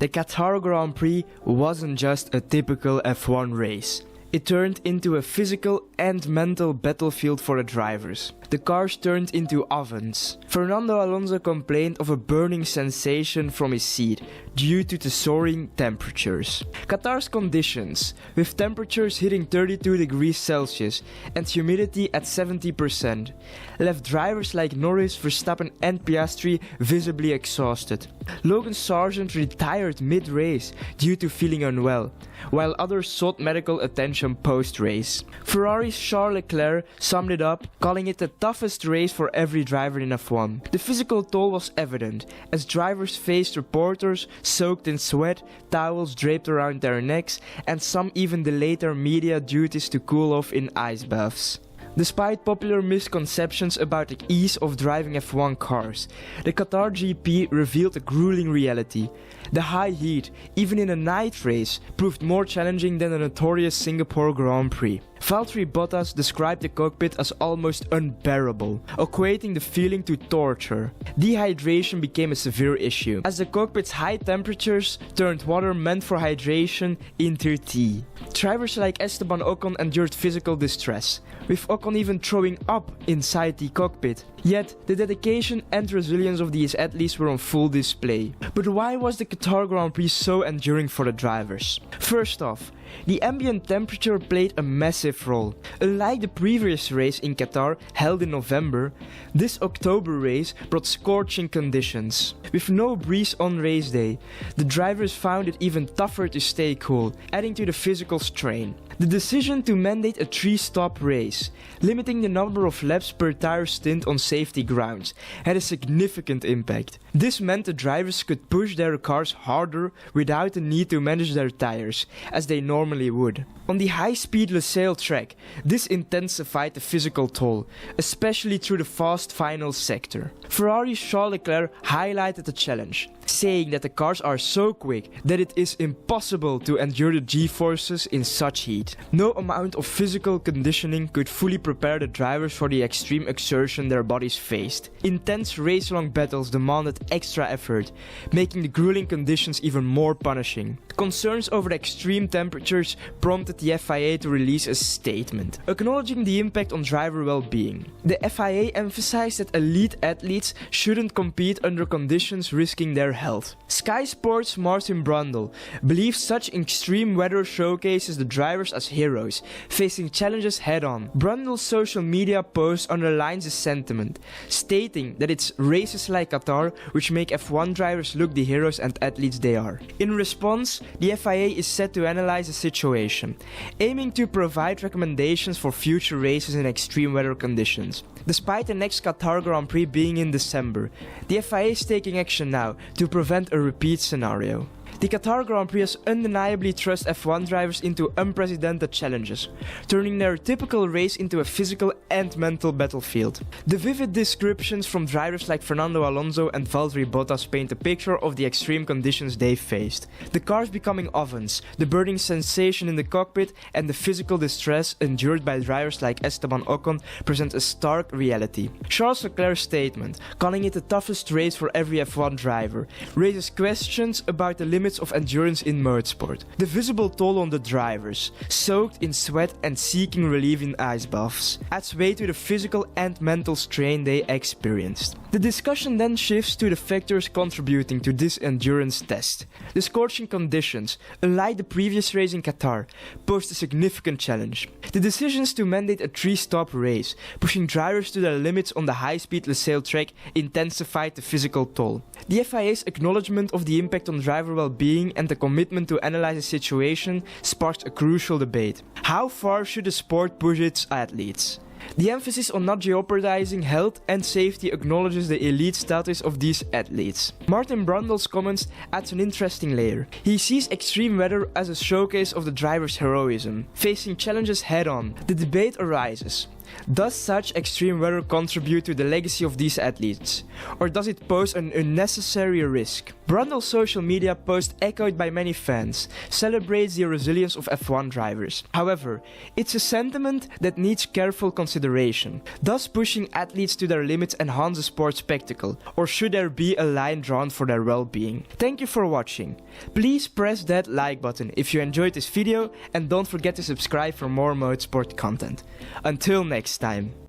The Qatar Grand Prix wasn't just a typical F1 race. It turned into a physical and mental battlefield for the drivers. The cars turned into ovens. Fernando Alonso complained of a burning sensation from his seat due to the soaring temperatures. Qatar's conditions, with temperatures hitting 32 degrees Celsius and humidity at 70%, left drivers like Norris, Verstappen and Piastri visibly exhausted. Logan Sargent retired mid-race due to feeling unwell, while others sought medical attention post-race. Ferrari's Charles Leclerc summed it up, calling it the toughest race for every driver in F1. The physical toll was evident, as drivers faced reporters soaked in sweat, towels draped around their necks, and some even delayed their media duties to cool off in ice baths. Despite popular misconceptions about the ease of driving F1 cars, the Qatar GP revealed a grueling reality. The high heat, even in a night race, proved more challenging than the notorious Singapore Grand Prix. Valtteri Bottas described the cockpit as almost unbearable, equating the feeling to torture. Dehydration became a severe issue, as the cockpit's high temperatures turned water meant for hydration into tea. Drivers like Esteban Ocon endured physical distress, with Ocon even throwing up inside the cockpit. Yet, the dedication and resilience of these athletes were on full display. But why was the Qatar Grand Prix so enduring for the drivers? First off, the ambient temperature played a massive role. Unlike the previous race in Qatar, held in November, this October race brought scorching conditions. With no breeze on race day, the drivers found it even tougher to stay cool, adding to the physical strain. The decision to mandate a 3-stop race, limiting the number of laps per tire stint on safety grounds, had a significant impact. This meant the drivers could push their cars harder without the need to manage their tires, as they normally would. On the high-speed Lusail track, this intensified the physical toll, especially through the fast final sector. Ferrari's Charles Leclerc highlighted the challenge, saying that the cars are so quick that it is impossible to endure the G-forces in such heat. No amount of physical conditioning could fully prepare the drivers for the extreme exertion their bodies faced. Intense race-long battles demanded extra effort, making the grueling conditions even more punishing. Concerns over the extreme temperatures prompted the FIA to release a statement, acknowledging the impact on driver well-being. The FIA emphasized that elite athletes shouldn't compete under conditions risking their health. Sky Sports' Martin Brundle believes such extreme weather showcases the drivers as heroes, facing challenges head-on. Brundle's social media post underlines this sentiment, stating that it's races like Qatar which make F1 drivers look the heroes and athletes they are. In response, the FIA is set to analyze the situation, aiming to provide recommendations for future races in extreme weather conditions. Despite the next Qatar Grand Prix being in December, the FIA is taking action now to prevent a repeat scenario. The Qatar Grand Prix has undeniably thrust F1 drivers into unprecedented challenges, turning their typical race into a physical and mental battlefield. The vivid descriptions from drivers like Fernando Alonso and Valtteri Bottas paint a picture of the extreme conditions they faced. The cars becoming ovens, the burning sensation in the cockpit, and the physical distress endured by drivers like Esteban Ocon present a stark reality. Charles Leclerc's statement, calling it the toughest race for every F1 driver, raises questions about the limits of endurance in motorsport. The visible toll on the drivers, soaked in sweat and seeking relief in ice baths, adds weight to the physical and mental strain they experienced. The discussion then shifts to the factors contributing to this endurance test. The scorching conditions, unlike the previous race in Qatar, posed a significant challenge. The decisions to mandate a 3-stop race, pushing drivers to their limits on the high-speed Lusail track, intensified the physical toll. The FIA's acknowledgement of the impact on driver well-being and the commitment to analyze the situation sparked a crucial debate. How far should the sport push its athletes? The emphasis on not jeopardizing health and safety acknowledges the elite status of these athletes. Martin Brundle's comments adds an interesting layer. He sees extreme weather as a showcase of the driver's heroism, facing challenges head-on. The debate arises. Does such extreme weather contribute to the legacy of these athletes? Or does it pose an unnecessary risk? Brundle's social media post, echoed by many fans, celebrates the resilience of F1 drivers. However, it's a sentiment that needs careful consideration. Does pushing athletes to their limits enhance the sport's spectacle? Or should there be a line drawn for their well-being? Thank you for watching. Please press that like button if you enjoyed this video and don't forget to subscribe for more motorsport content. Until next time.